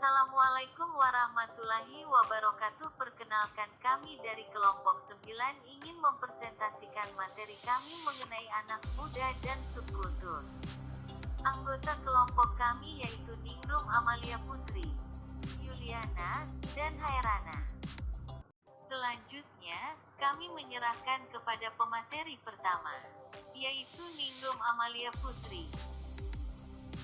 Assalamualaikum warahmatullahi wabarakatuh. Perkenalkan, kami dari kelompok 9 ingin mempresentasikan materi kami mengenai anak muda dan subkultur. Anggota kelompok kami yaitu Ningrum Amalia Putri, Yuliana, dan Hairana. Selanjutnya, kami menyerahkan kepada pemateri pertama, yaitu Ningrum Amalia Putri.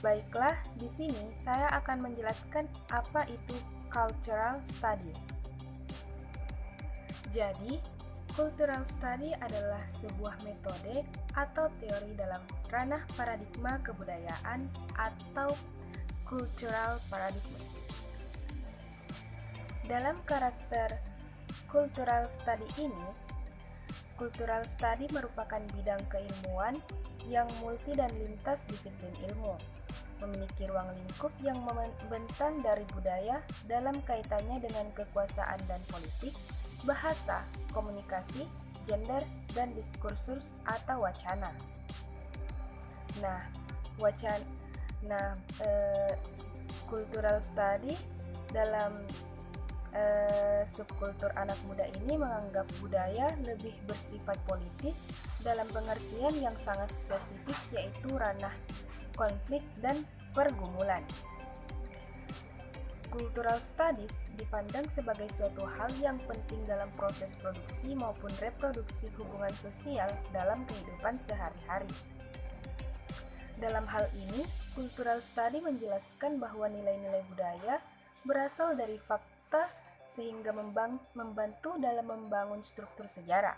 Baiklah, di sini saya akan menjelaskan apa itu cultural study. Jadi, cultural study adalah sebuah metode atau teori dalam ranah paradigma kebudayaan atau cultural paradigma. Dalam karakter cultural study ini, cultural study merupakan bidang keilmuan yang multi dan lintas disiplin ilmu, memiliki ruang lingkup yang membentang dari budaya dalam kaitannya dengan kekuasaan dan politik, bahasa, komunikasi, gender, dan diskursus atau wacana. Cultural study dalam subkultur anak muda ini menganggap budaya lebih bersifat politis dalam pengertian yang sangat spesifik, yaitu ranah konflik dan pergumulan. Cultural studies dipandang sebagai suatu hal yang penting dalam proses produksi maupun reproduksi hubungan sosial dalam kehidupan sehari-hari. Dalam hal ini, cultural study menjelaskan bahwa nilai-nilai budaya berasal dari fakta sehingga membantu dalam membangun struktur sejarah.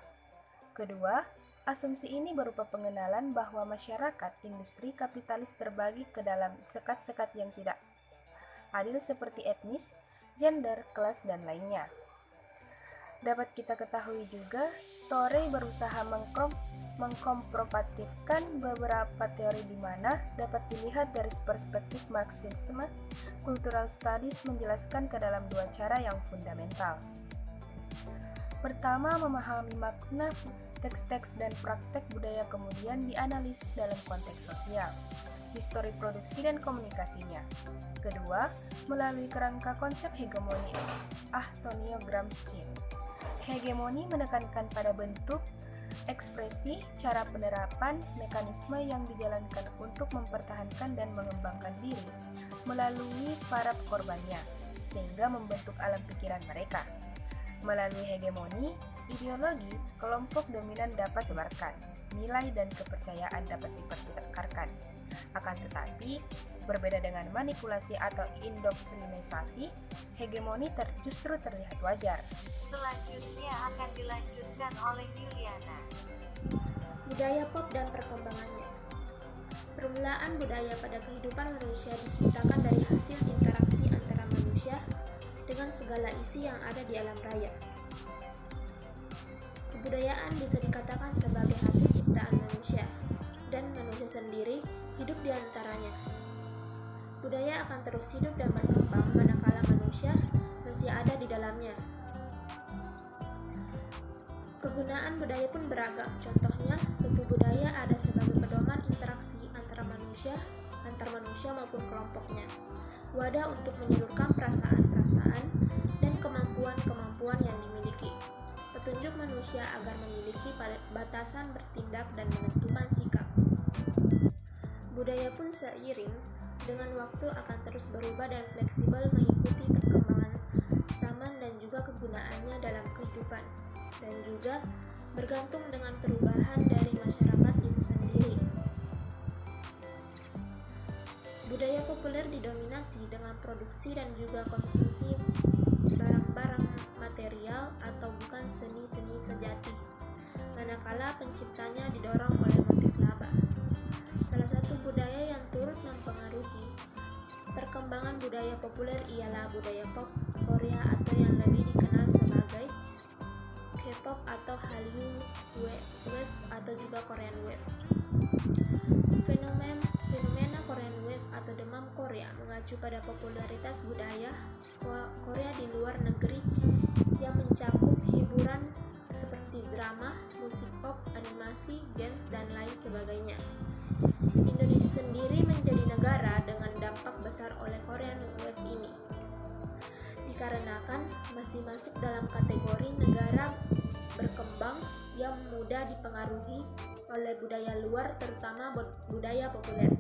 Kedua, asumsi ini berupa pengenalan bahwa masyarakat industri kapitalis terbagi ke dalam sekat-sekat yang tidak adil seperti etnis, gender, kelas, dan lainnya. Dapat kita ketahui juga, Story berusaha mengkompropatifkan beberapa teori di mana dapat dilihat dari perspektif Marxisme. Cultural studies menjelaskan ke dalam dua cara yang fundamental. Pertama, memahami makna teks-teks dan praktek budaya, kemudian dianalisis dalam konteks sosial, histori produksi dan komunikasinya. Kedua, melalui kerangka konsep hegemoni Antonio Gramsci. Hegemoni menekankan pada bentuk, ekspresi, cara penerapan, mekanisme yang dijalankan untuk mempertahankan dan mengembangkan diri melalui para korbannya, sehingga membentuk alam pikiran mereka. Melalui hegemoni, ideologi, kelompok dominan dapat disebarkan, nilai dan kepercayaan dapat dipertukarkan. Akan tetapi, berbeda dengan manipulasi atau indoktrinisasi, hegemoni justru terlihat wajar. Selanjutnya akan dilanjutkan oleh Yuliana. Budaya pop dan perkembangannya. Permulaan budaya pada kehidupan manusia diciptakan dari hasil interaksi antara manusia dengan segala isi yang ada di alam raya. Kebudayaan bisa dikatakan sebagai hasil ciptaan manusia, dan manusia sendiri hidup di antaranya. Budaya akan terus hidup dan berkembang manakala manusia masih ada di dalamnya. Kegunaan budaya pun beragam. Contohnya, suatu budaya ada sebagai pedoman interaksi antara manusia, antar manusia maupun kelompoknya. Wadah untuk menyalurkan perasaan-perasaan dan kemampuan-kemampuan yang dimiliki. Petunjuk manusia agar memiliki batasan bertindak dan menentukan sikap. Budaya pun seiring dengan waktu akan terus berubah dan fleksibel mengikuti perkembangan zaman dan juga kegunaannya dalam kehidupan, dan juga bergantung dengan perubahan dari masyarakat itu sendiri. Budaya populer didominasi dengan produksi dan juga konsumsi barang-barang material atau bukan seni-seni sejati, manakala penciptanya didorong oleh motif laba. Salah satu budaya yang turut mempengaruhi perkembangan budaya populer ialah budaya pop Korea atau yang lebih dikenal sebagai K-pop atau Hallyu Wave atau juga Korean Wave. Fenomena Korean Wave atau demam Korea mengacu pada popularitas budaya Korea di luar negeri yang mencakup hiburan seperti drama, musik pop, animasi, games, dan lain sebagainya. Indonesia sendiri menjadi negara dengan dampak besar oleh Korean Wave ini. dikarenakan masih masuk dalam kategori negara berkembang yang mudah dipengaruhi oleh budaya luar, terutama budaya populer.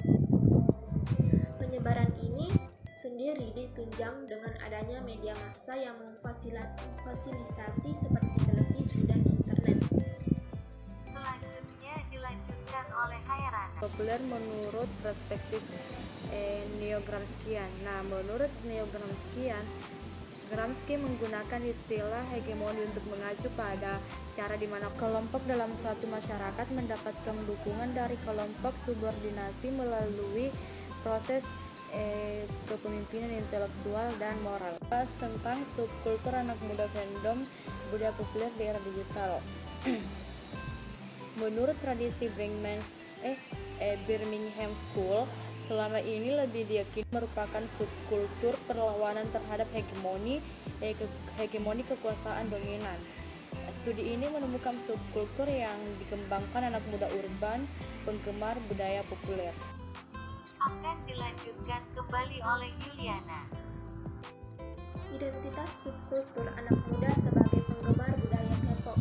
Penyebaran ini sendiri ditunjang dengan adanya media massa yang memfasilitasi seperti televisi dan internet. Selanjutnya dilanjutkan oleh Khairana. Populer menurut perspektif neo-Gramscian. Nah, menurut neo-Gramscian, Gramsci menggunakan istilah hegemoni untuk mengacu pada cara di mana kelompok dalam suatu masyarakat mendapatkan dukungan dari kelompok subordinasi melalui proses kepemimpinan intelektual dan moral. Bahas tentang subkultur anak muda fandom budaya populer di era digital. Menurut tradisi Birmingham School, selama ini lebih diyakini merupakan subkultur perlawanan terhadap hegemoni kekuasaan dominan. Studi ini menemukan subkultur yang dikembangkan anak muda urban, penggemar budaya populer. Akan dilanjutkan kembali oleh Yuliana. Identitas subkultur anak muda sebagai penggemar budaya K-pop.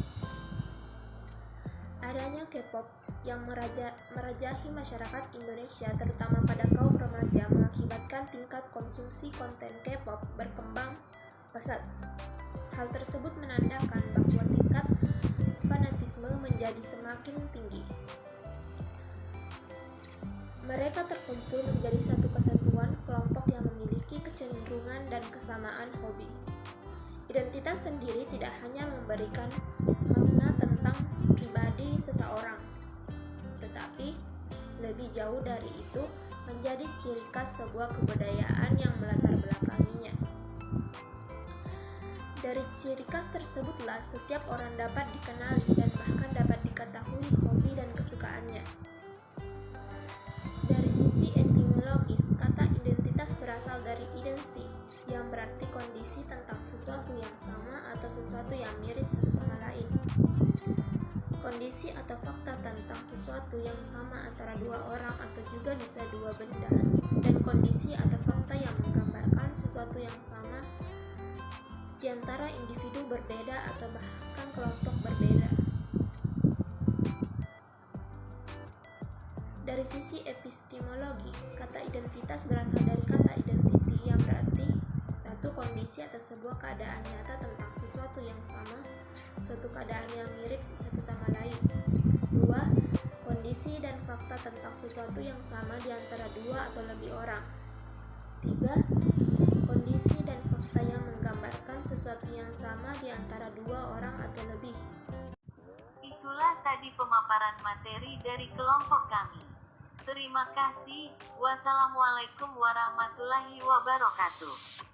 Adanya K-pop yang merajahi masyarakat Indonesia, terutama pada kaum remaja, mengakibatkan tingkat konsumsi konten K-pop berkembang pesat. Hal tersebut menandakan bahwa tingkat fanatisme menjadi semakin tinggi. Mereka terkumpul menjadi satu kesatuan kelompok yang memiliki kecenderungan dan kesamaan hobi. Identitas sendiri tidak hanya memberikan makna tentang pribadi seseorang, tetapi lebih jauh dari itu menjadi ciri khas sebuah kebudayaan yang melatar belakanginya. Dari ciri khas tersebutlah setiap orang dapat dikenali dan bahkan dapat diketahui hobi dan kesukaannya. Dari sisi etimologis, kata identitas berasal dari idensi, yang berarti kondisi tentang sesuatu yang sama atau sesuatu yang mirip satu sama lain. Kondisi atau fakta tentang sesuatu yang sama antara dua orang atau juga bisa dua benda, dan kondisi atau fakta yang menggambarkan sesuatu yang sama di antara individu berbeda atau bahkan kelompok berbeda. Dari sisi epistemologi, kata identitas berasal dari kata identity yang berarti satu, kondisi atau sebuah keadaan nyata tentang sesuatu yang sama, suatu keadaan yang mirip satu sama lain. 2. Kondisi dan fakta tentang sesuatu yang sama di antara dua atau lebih orang. 3. Kondisi dan fakta yang menggambarkan sesuatu yang sama di antara dua orang atau lebih. Itulah tadi pemaparan materi dari kelompok kami. Terima kasih. Wassalamualaikum warahmatullahi wabarakatuh.